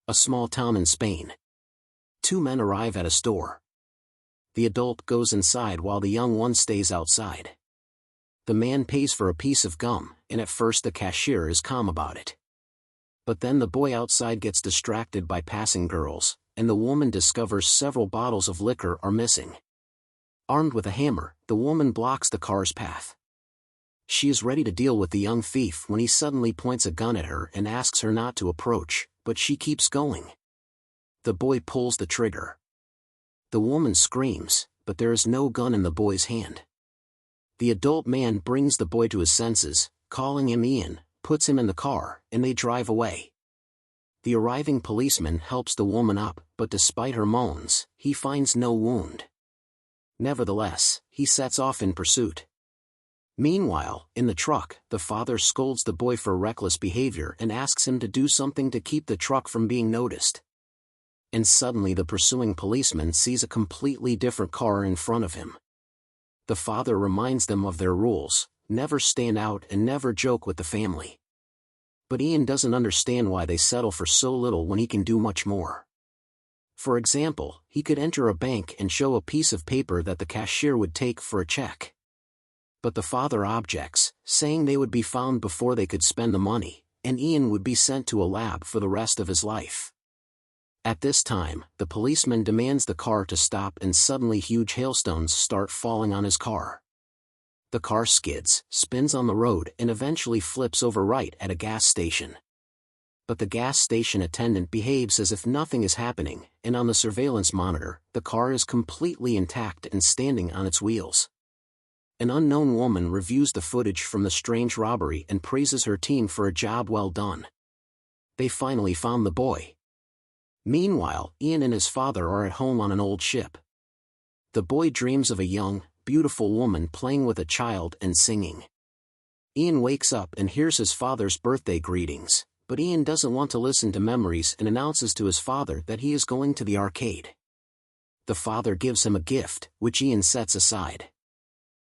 A small town in Spain. Two men arrive at a store. The adult goes inside while the young one stays outside. The man pays for a piece of gum, and at first the cashier is calm about it. But then the boy outside gets distracted by passing girls, and the woman discovers several bottles of liquor are missing. Armed with a hammer, the woman blocks the car's path. She is ready to deal with the young thief when he suddenly points a gun at her and asks her not to approach, but she keeps going. The boy pulls the trigger. The woman screams, but there is no gun in the boy's hand. The adult man brings the boy to his senses, calling him Ian, puts him in the car, and they drive away. The arriving policeman helps the woman up, but despite her moans, he finds no wound. Nevertheless, he sets off in pursuit. Meanwhile, in the truck, the father scolds the boy for reckless behavior and asks him to do something to keep the truck from being noticed. And suddenly the pursuing policeman sees a completely different car in front of him. The father reminds them of their rules: never stand out and never joke with the family. But Ian doesn't understand why they settle for so little when he can do much more. For example, he could enter a bank and show a piece of paper that the cashier would take for a check. But the father objects, saying they would be found before they could spend the money, and Ian would be sent to a lab for the rest of his life. At this time, the policeman demands the car to stop and suddenly huge hailstones start falling on his car. The car skids, spins on the road and eventually flips over right at a gas station. But the gas station attendant behaves as if nothing is happening, and on the surveillance monitor, the car is completely intact and standing on its wheels. An unknown woman reviews the footage from the strange robbery and praises her team for a job well done. They finally found the boy. Meanwhile, Ian and his father are at home on an old ship. The boy dreams of a young, beautiful woman playing with a child and singing. Ian wakes up and hears his father's birthday greetings, but Ian doesn't want to listen to memories and announces to his father that he is going to the arcade. The father gives him a gift, which Ian sets aside.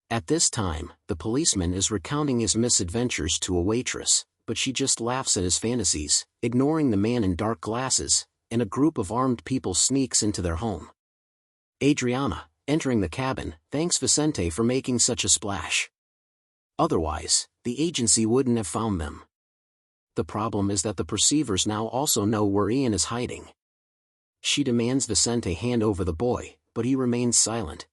At this time, the policeman is recounting his misadventures to a waitress, but she just laughs at his fantasies, ignoring the man in dark glasses, and a group of armed people sneaks into their home. Adriana, entering the cabin, thanks Vicente for making such a splash. Otherwise, the agency wouldn't have found them. The problem is that the perceivers now also know where Ian is hiding. She demands Vicente hand over the boy, but he remains silent.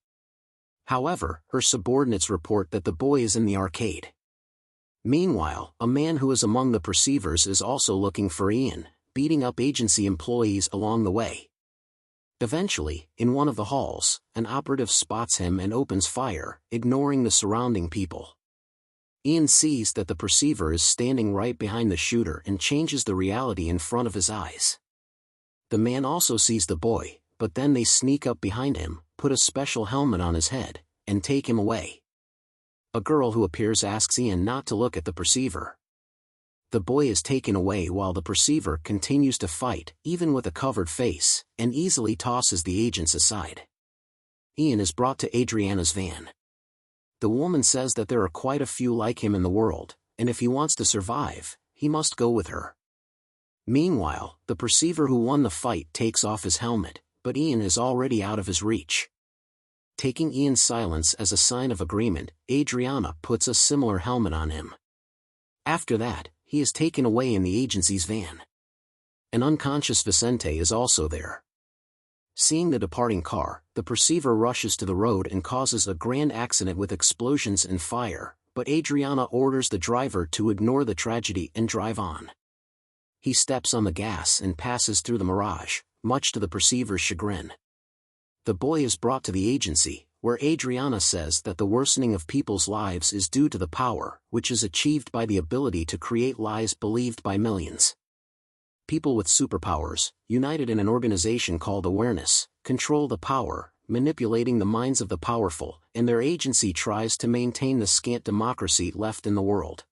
However, her subordinates report that the boy is in the arcade. Meanwhile, a man who is among the perceivers is also looking for Ian, beating up agency employees along the way. Eventually, in one of the halls, an operative spots him and opens fire, ignoring the surrounding people. Ian sees that the perceiver is standing right behind the shooter and changes the reality in front of his eyes. The man also sees the boy, but then they sneak up behind him, put a special helmet on his head, and take him away. A girl who appears asks Ian not to look at the perceiver. The boy is taken away while the perceiver continues to fight, even with a covered face, and easily tosses the agents aside. Ian is brought to Adriana's van. The woman says that there are quite a few like him in the world, and if he wants to survive, he must go with her. Meanwhile, the perceiver who won the fight takes off his helmet, but Ian is already out of his reach. Taking Ian's silence as a sign of agreement, Adriana puts a similar helmet on him. After that, he is taken away in the agency's van. An unconscious Vicente is also there. Seeing the departing car, the perceiver rushes to the road and causes a grand accident with explosions and fire, but Adriana orders the driver to ignore the tragedy and drive on. He steps on the gas and passes through the mirage, much to the perceiver's chagrin. The boy is brought to the agency, where Adriana says that the worsening of people's lives is due to the power, which is achieved by the ability to create lies believed by millions. People with superpowers, united in an organization called Awareness, control the power, manipulating the minds of the powerful, and their agency tries to maintain the scant democracy left in the world.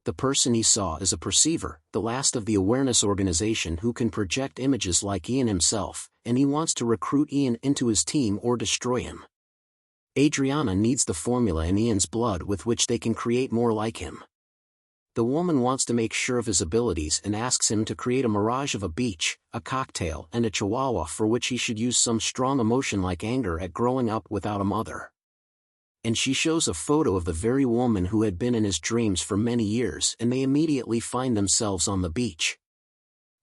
The person he saw is a perceiver, the last of the Awareness organization who can project images like Ian himself, and he wants to recruit Ian into his team or destroy him. Adriana needs the formula in Ian's blood with which they can create more like him. The woman wants to make sure of his abilities and asks him to create a mirage of a beach, a cocktail and a chihuahua, for which he should use some strong emotion like anger at growing up without a mother. And she shows a photo of the very woman who had been in his dreams for many years, and they immediately find themselves on the beach.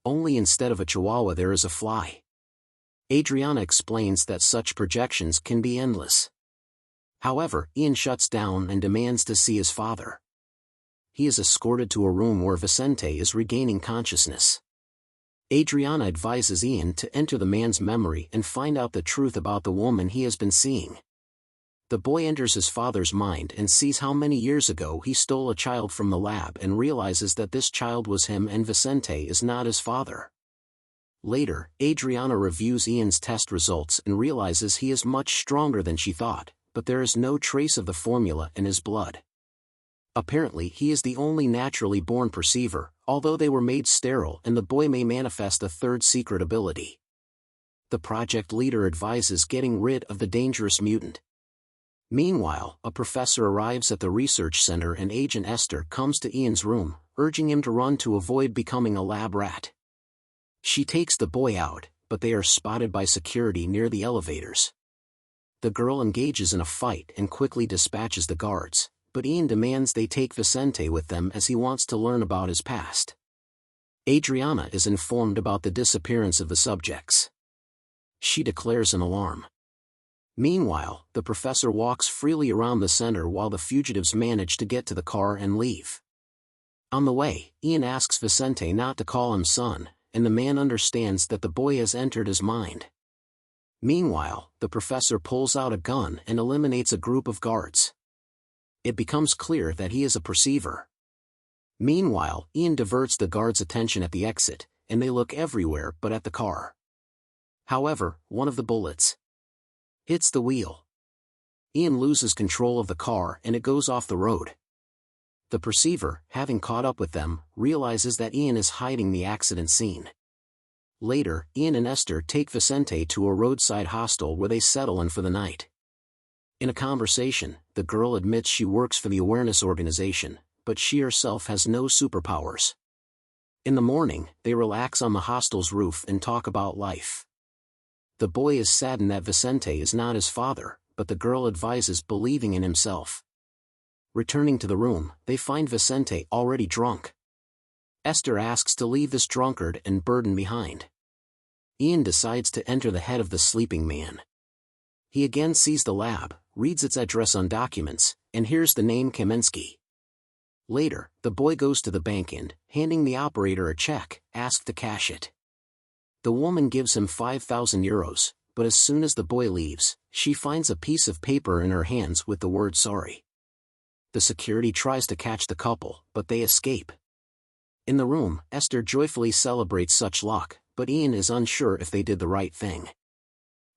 Only instead of a chihuahua there is a fly. Adriana explains that such projections can be endless. However, Ian shuts down and demands to see his father. He is escorted to a room where Vicente is regaining consciousness. Adriana advises Ian to enter the man's memory and find out the truth about the woman he has been seeing. The boy enters his father's mind and sees how many years ago he stole a child from the lab and realizes that this child was him and Vicente is not his father. Later, Adriana reviews Ian's test results and realizes he is much stronger than she thought, but there is no trace of the formula in his blood. Apparently he is the only naturally born perceiver, although they were made sterile and the boy may manifest a third secret ability. The project leader advises getting rid of the dangerous mutant. Meanwhile, a professor arrives at the research center and Agent Esther comes to Ian's room, urging him to run to avoid becoming a lab rat. She takes the boy out, but they are spotted by security near the elevators. The girl engages in a fight and quickly dispatches the guards, but Ian demands they take Vicente with them as he wants to learn about his past. Adriana is informed about the disappearance of the subjects. She declares an alarm. Meanwhile, the professor walks freely around the center while the fugitives manage to get to the car and leave. On the way, Ian asks Vicente not to call him son, and the man understands that the boy has entered his mind. Meanwhile, the professor pulls out a gun and eliminates a group of guards. It becomes clear that he is a perceiver. Meanwhile, Ian diverts the guards' attention at the exit, and they look everywhere but at the car. However, one of the bullets hits the wheel. Ian loses control of the car and it goes off the road. The perceiver, having caught up with them, realizes that Ian is hiding the accident scene. Later, Ian and Esther take Vicente to a roadside hostel where they settle in for the night. In a conversation, the girl admits she works for the awareness organization, but she herself has no superpowers. In the morning, they relax on the hostel's roof and talk about life. The boy is saddened that Vicente is not his father, but the girl advises believing in himself. Returning to the room, they find Vicente already drunk. Esther asks to leave this drunkard and burden behind. Ian decides to enter the head of the sleeping man. He again sees the lab, reads its address on documents, and hears the name Kaminsky. Later, the boy goes to the bank and, handing the operator a check, asks to cash it. The woman gives him 5,000 euros, but as soon as the boy leaves, she finds a piece of paper in her hands with the word sorry. The security tries to catch the couple, but they escape. In the room, Esther joyfully celebrates such luck, but Ian is unsure if they did the right thing.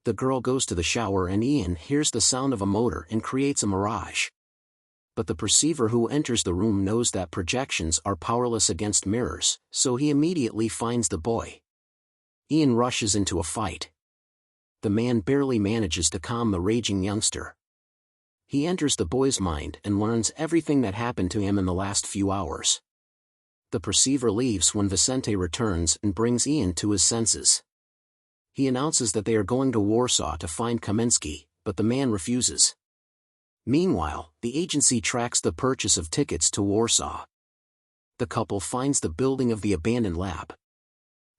The girl goes to the shower and Ian hears the sound of a motor and creates a mirage. But the perceiver who enters the room knows that projections are powerless against mirrors, so he immediately finds the boy. Ian rushes into a fight. The man barely manages to calm the raging youngster. He enters the boy's mind and learns everything that happened to him in the last few hours. The perceiver leaves when Vicente returns and brings Ian to his senses. He announces that they are going to Warsaw to find Kaminsky, but the man refuses. Meanwhile, the agency tracks the purchase of tickets to Warsaw. The couple finds the building of the abandoned lab.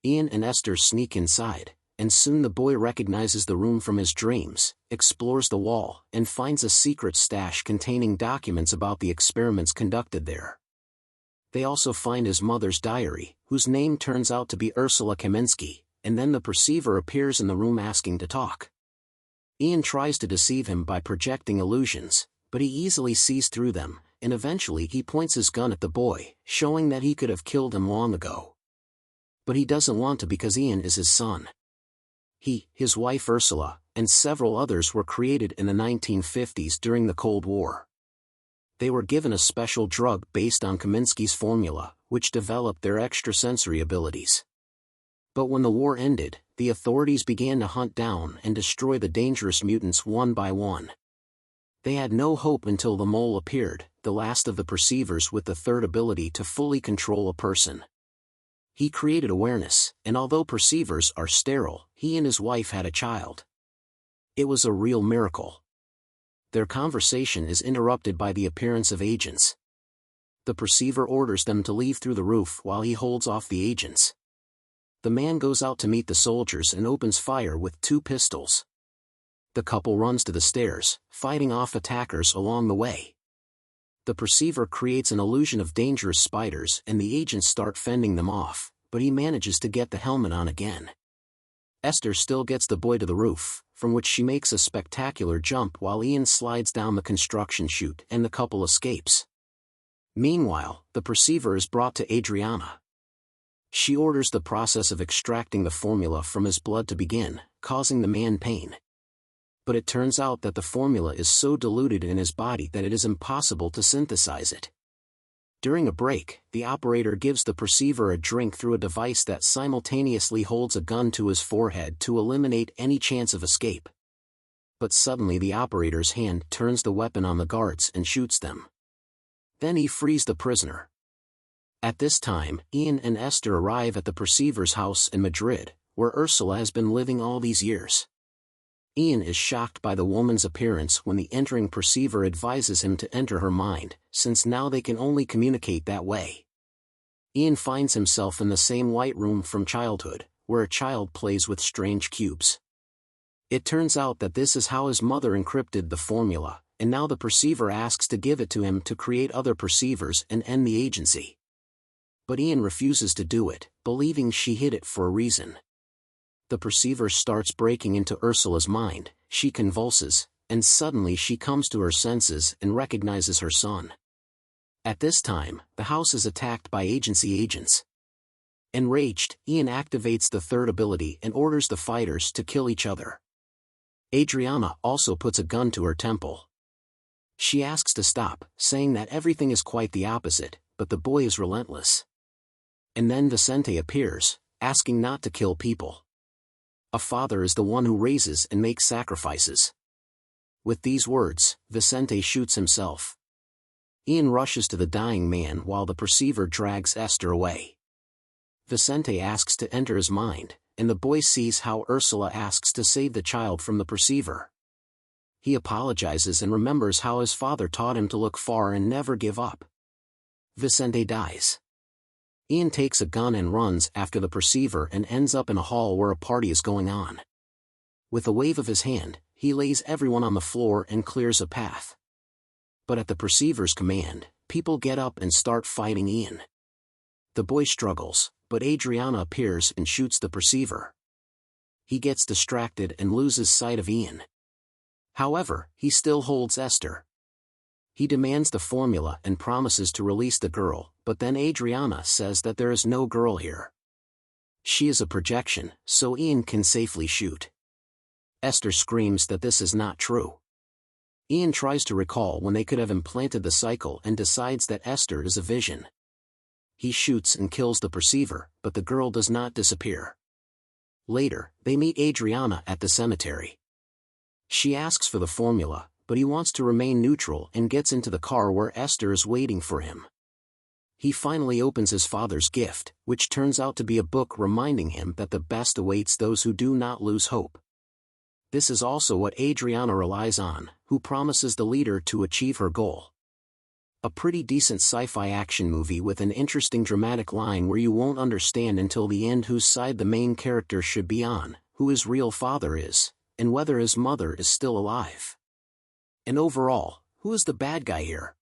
Ian and Esther sneak inside, and soon the boy recognizes the room from his dreams, explores the wall, and finds a secret stash containing documents about the experiments conducted there. They also find his mother's diary, whose name turns out to be Ursula Kaminsky, and then the perceiver appears in the room asking to talk. Ian tries to deceive him by projecting illusions, but he easily sees through them, and eventually he points his gun at the boy, showing that he could have killed him long ago. But he doesn't want to because Ian is his son. He, his wife Ursula, and several others were created in the 1950s during the Cold War. They were given a special drug based on Kaminsky's formula, which developed their extrasensory abilities. But when the war ended, the authorities began to hunt down and destroy the dangerous mutants one by one. They had no hope until the mole appeared, the last of the perceivers with the third ability to fully control a person. He created awareness, and although perceivers are sterile, he and his wife had a child. It was a real miracle. Their conversation is interrupted by the appearance of agents. The perceiver orders them to leave through the roof while he holds off the agents. The man goes out to meet the soldiers and opens fire with 2 pistols. The couple runs to the stairs, fighting off attackers along the way. The perceiver creates an illusion of dangerous spiders and the agents start fending them off, but he manages to get the helmet on again. Esther still gets the boy to the roof, from which she makes a spectacular jump while Ian slides down the construction chute and the couple escapes. Meanwhile, the perceiver is brought to Adriana. She orders the process of extracting the formula from his blood to begin, causing the man pain. But it turns out that the formula is so diluted in his body that it is impossible to synthesize it. During a break, the operator gives the perceiver a drink through a device that simultaneously holds a gun to his forehead to eliminate any chance of escape. But suddenly the operator's hand turns the weapon on the guards and shoots them. Then he frees the prisoner. At this time, Ian and Esther arrive at the perceiver's house in Madrid, where Ursula has been living all these years. Ian is shocked by the woman's appearance when the entering perceiver advises him to enter her mind, since now they can only communicate that way. Ian finds himself in the same white room from childhood, where a child plays with strange cubes. It turns out that this is how his mother encrypted the formula, and now the perceiver asks to give it to him to create other perceivers and end the agency. But Ian refuses to do it, believing she hid it for a reason. The perceiver starts breaking into Ursula's mind, she convulses, and suddenly she comes to her senses and recognizes her son. At this time, the house is attacked by agency agents. Enraged, Ian activates the third ability and orders the fighters to kill each other. Adriana also puts a gun to her temple. She asks to stop, saying that everything is quite the opposite, but the boy is relentless. And then Vicente appears, asking not to kill people. A father is the one who raises and makes sacrifices. With these words, Vicente shoots himself. Ian rushes to the dying man while the perceiver drags Esther away. Vicente asks to enter his mind, and the boy sees how Ursula asks to save the child from the perceiver. He apologizes and remembers how his father taught him to look far and never give up. Vicente dies. Ian takes a gun and runs after the perceiver and ends up in a hall where a party is going on. With a wave of his hand, he lays everyone on the floor and clears a path. But at the perceiver's command, people get up and start fighting Ian. The boy struggles, but Adriana appears and shoots the perceiver. He gets distracted and loses sight of Ian. However, he still holds Esther. He demands the formula and promises to release the girl, but then Adriana says that there is no girl here. She is a projection, so Ian can safely shoot. Esther screams that this is not true. Ian tries to recall when they could have implanted the cycle and decides that Esther is a vision. He shoots and kills the perceiver, but the girl does not disappear. Later, they meet Adriana at the cemetery. She asks for the formula, but he wants to remain neutral and gets into the car where Esther is waiting for him. He finally opens his father's gift, which turns out to be a book reminding him that the best awaits those who do not lose hope. This is also what Adriana relies on, who promises the leader to achieve her goal. A pretty decent sci-fi action movie with an interesting dramatic line where you won't understand until the end whose side the main character should be on, who his real father is, and whether his mother is still alive. And overall, who is the bad guy here?